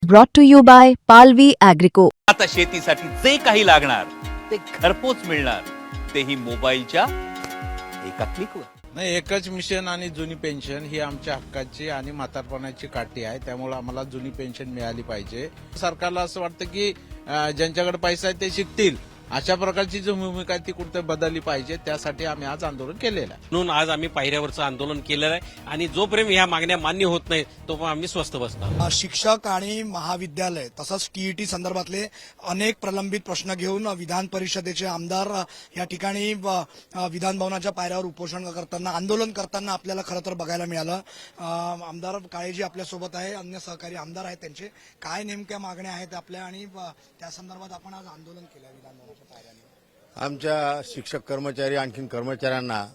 brought to you by Palvi Agrico. आता शेतीसाठी जे काही लागणार ते घरपोच मिळणार, तेही मोबाईलच्या एका क्लिकवर. नाही, एकच मिशन आणि जुनी पेन्शन ही आमच्या हक्काची आणि म्हातारपणाची काठी आहे. त्यामुळे आम्हाला जुनी पेन्शन मिळाली पाहिजे. सरकारला असं वाटतं की ज्यांच्याकडे पैसा आहे ते शिकतील, अशा प्रकारची जी भूमिका आहे ती कुठे बदलली पाहिजे. त्यासाठी आम्ही आज आंदोलन केलेलं आहे. म्हणून आज आम्ही पायऱ्यावरचं आंदोलन केलेलं आहे आणि जोपर्यंत ह्या मागण्या मान्य होत नाही तोपर्यंत आम्ही स्वस्थ बसणार. शिक्षक आणि महाविद्यालय तसंच टीईटी संदर्भातले अनेक प्रलंबित प्रश्न घेऊन विधान परिषदेचे आमदार या ठिकाणी विधान भवनाच्या पायऱ्यावर उपोषण करताना, आंदोलन करताना आपल्याला खरं तर बघायला मिळालं. आमदार काळेजी आपल्यासोबत आहे, अन्य सहकारी आमदार आहेत, त्यांचे काय नेमक्या मागण्या आहेत आपल्या आणि त्या संदर्भात आपण आज आंदोलन केलं विधान भवनाच्या पायऱ्यावर. आमच्या शिक्षक कर्मचारी आणखीन कर्मचाऱ्यांना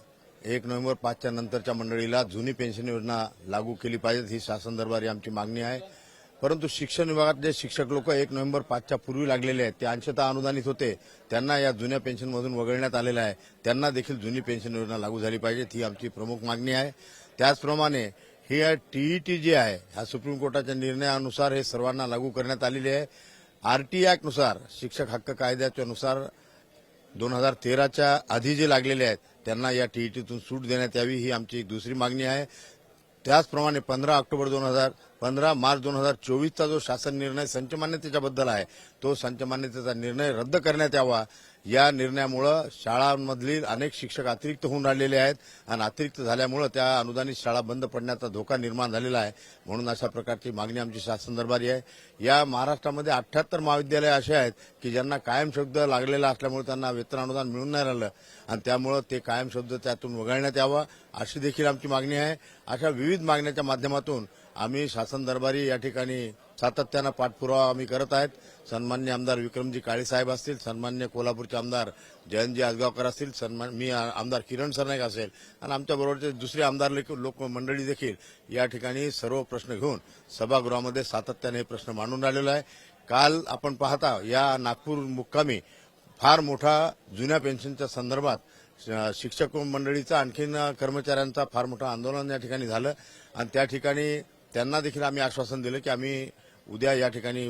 1 नोव्हेंबर 5च्या नंतरच्या मंडळीला जुनी पेन्शन योजना लागू केली पाहिजे, ही शासन दरबारी आमची मागणी आहे. परंतु शिक्षण विभागात जे शिक्षक लोक 1 नोव्हेंबर 5च्या पूर्वी लागलेले आहेत ते अंशतः अनुदानित होते, त्यांना या जुन्या पेन्शनमधून वगळण्यात आलेलं आहे. त्यांना देखील जुनी पेन्शन योजना लागू झाली पाहिजे, ही आमची प्रमुख मागणी आहे. त्याचप्रमाणे ही टीईटी जी आहे, हा सुप्रीम कोर्टाच्या निर्णयानुसार हे सर्वांना लागू करण्यात आलेली आहे. आरटी ऍक्टनुसार, शिक्षक हक्क कायद्याच्या नुसार 2013च्या आधी जे लागलेले आहेत त्यांना या टीईटीतून सूट देण्यात यावी, ही आमची एक दुसरी मागणी आहे. त्याचप्रमाणे 15 मार्च 2024चा जो शासन निर्णय संच मान्यतेच्याबद्दल आहे, तो संच मान्यतेचा निर्णय रद्द करण्यात यावा. या निर्णयामुळे शाळांमधील अनेक शिक्षक अतिरिक्त होऊन राहिलेले आहेत आणि अतिरिक्त झाल्यामुळे त्या अनुदानित शाळा बंद पडण्याचा धोका निर्माण झालेला आहे. म्हणून अशा प्रकारची मागणी आमची शासन दरबारी आहे. या महाराष्ट्रामध्ये 78 महाविद्यालय असे आहेत की ज्यांना कायम शब्द लागलेला असल्यामुळे त्यांना वेतन अनुदान मिळून नाही राहिलं आणि त्यामुळे ते कायम शब्द त्यातून वगळण्यात यावा, अशी देखील आमची मागणी आहे. अशा विविध मागण्याच्या माध्यमातून आम्ही शासन दरबारी या ठिकाणी सातत्यानं पाठपुरावा आम्ही करत आहेत. सन्मान्य आमदार विक्रमजी काळे साहेब असतील, सन्मान्य कोल्हापूरचे आमदार जयंतजी आसगावकर असतील, मी आमदार किरण सरनाईक असेल आणि आमच्याबरोबरचे दुसरे आमदार लोक मंडळी देखील या ठिकाणी सर्व प्रश्न घेऊन सभागृहामध्ये सातत्याने हे प्रश्न मांडून राहिलेला आहे. काल आपण पाहता या नागपूर मुक्कामी फार मोठा जुन्या पेन्शनच्या संदर्भात शिक्षक मंडळीचा आणखीन कर्मचाऱ्यांचा फार मोठं आंदोलन या ठिकाणी झालं आणि त्या ठिकाणी त्यांना देखील आम्ही आश्वासन दिलं की आम्ही उद्या या ठिकाणी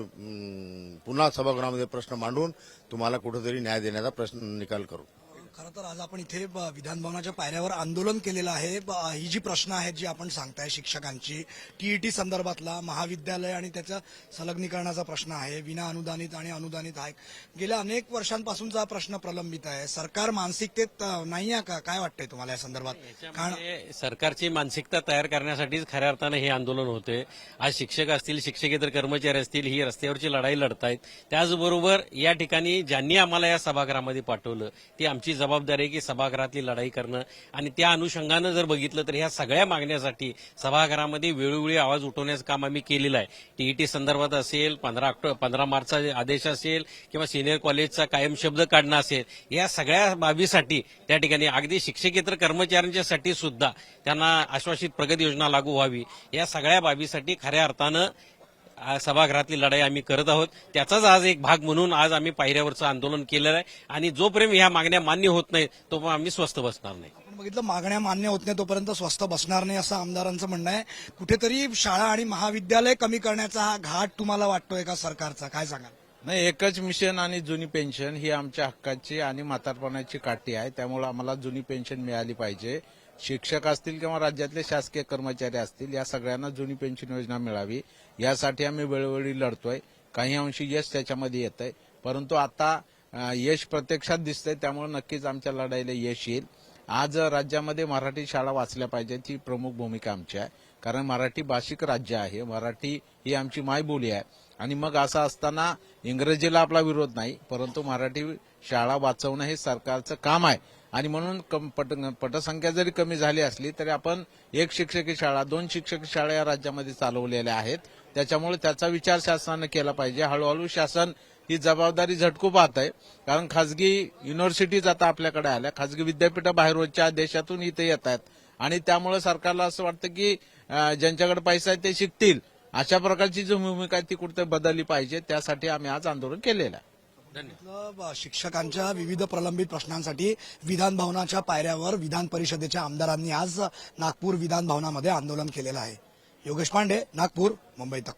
पुन्हा सभागृहामध्ये प्रश्न मांडून तुम्हाला कुठेतरी न्याय देण्याचा प्रश्न निकाल करू. खरं तर आज आपण इथे विधान भवनाच्या पायऱ्यावर आंदोलन केलेलं आहे. ही जी प्रश्न आहेत जी आपण सांगताय शिक्षकांची, टीईटी संदर्भातला, महाविद्यालय आणि त्याच्या संलग्नीकरणाचा प्रश्न आहे, विना अनुदानित आणि अनुदानित आहे, गेल्या अनेक वर्षांपासूनचा हा प्रश्न प्रलंबित आहे. सरकार मानसिकतेत नाही आहे का, काय वाटतंय तुम्हाला या संदर्भात? कारण सरकारची मानसिकता तयार करण्यासाठीच खऱ्या अर्थानं हे आंदोलन होते. आज शिक्षक असतील, शिक्षकेतर कर्मचारी असतील, ही रस्त्यावरची लढाई लढतायत. त्याचबरोबर या ठिकाणी ज्यांनी आम्हाला या सभागृहामध्ये पाठवलं ती आमची जबाबदारी आहे की सभागृहातली लढाई करणं आणि त्या अनुषंगानं जर बघितलं तर ह्या सगळ्या मागण्यासाठी सभागृहामध्ये वेळोवेळी आवाज उठवण्याचं काम आम्ही केलेलं आहे. टीईटी संदर्भात असेल, 15 मार्चचा आदेश असेल किंवा सिनियर कॉलेजचा कायम शब्द काढणं असेल, या सगळ्या बाबीसाठी त्या ठिकाणी अगदी शिक्षकेतर कर्मचाऱ्यांच्यासाठी सुद्धा त्यांना आश्वासित प्रगती योजना लागू व्हावी, या सगळ्या बाबीसाठी खऱ्या अर्थानं सभागृहातली लढाई आम्ही करत आहोत. त्याचाच आज एक भाग म्हणून आज आम्ही पायऱ्यावरचं आंदोलन केलेलं आहे आणि जोपर्यंत ह्या मागण्या मान्य होत नाही तोपर्यंत आम्ही स्वस्थ बसणार नाही. आपण बघितलं, मागण्या मान्य होत नाही तोपर्यंत स्वस्थ बसणार नाही असं आमदारांचं म्हणणं आहे. कुठेतरी शाळा आणि महाविद्यालय कमी करण्याचा हा घाट तुम्हाला वाटतोय का सरकारचा, काय सांगाल? नाही, एकच मिशन आणि जुनी पेन्शन ही आमच्या हक्काची आणि म्हातारपणाची काठी आहे. त्यामुळे आम्हाला जुनी पेन्शन मिळाली पाहिजे. शिक्षक असतील किंवा राज्यातले शासकीय कर्मचारी असतील, या सगळ्यांना जुनी पेन्शन योजना मिळावी, यासाठी आम्ही वेळोवेळी लढतोय. काही अंशी यश त्याच्यामध्ये येत आहे, परंतु आता यश प्रत्यक्षात दिसतंय, त्यामुळे नक्कीच आमच्या लढाईला यश येईल. आज राज्यामध्ये मराठी शाळा वाचल्या पाहिजेत, ही प्रमुख भूमिका आमची आहे. कारण मराठी भाषिक राज्य आहे, मराठी ही आमची मायबोली आहे आणि मग असं असताना इंग्रजीला आपला विरोध नाही, परंतु मराठी शाळा वाचवणं हे सरकारचं काम आहे. आणि म्हणून पटसंख्या जरी कमी झाली असली तरी आपण 1 शिक्षकी शाळा, 2 शिक्षकी शाळा या राज्यामध्ये चालवलेल्या आहेत. त्याच्यामुळे त्याचा विचार शासनानं केला पाहिजे. हळूहळू शासन ही जबाबदारी झटकू पाहत आहे, कारण खासगी युनिव्हर्सिटीज आता आपल्याकडे आल्या, खासगी विद्यापीठं बाहेरच्या देशातून इथे येत आहेत आणि त्यामुळे सरकारला असं वाटतं की ज्यांच्याकडे पैसा आहे ते शिकतील, अशा प्रकारची जी भूमिका आहे ती कुठे बदलली पाहिजे. त्यासाठी आम्ही आज आंदोलन केलेलं आहे. शिक्षकांच्या विविध प्रलंबित प्रश्नांसाठी विधान भवनाच्या पायऱ्यावर विधान परिषदेच्या आमदारांनी आज नागपूर विधान भवनामध्ये आंदोलन केलेलं आहे. योगेश पांडे, नागपूर, मुंबई तक.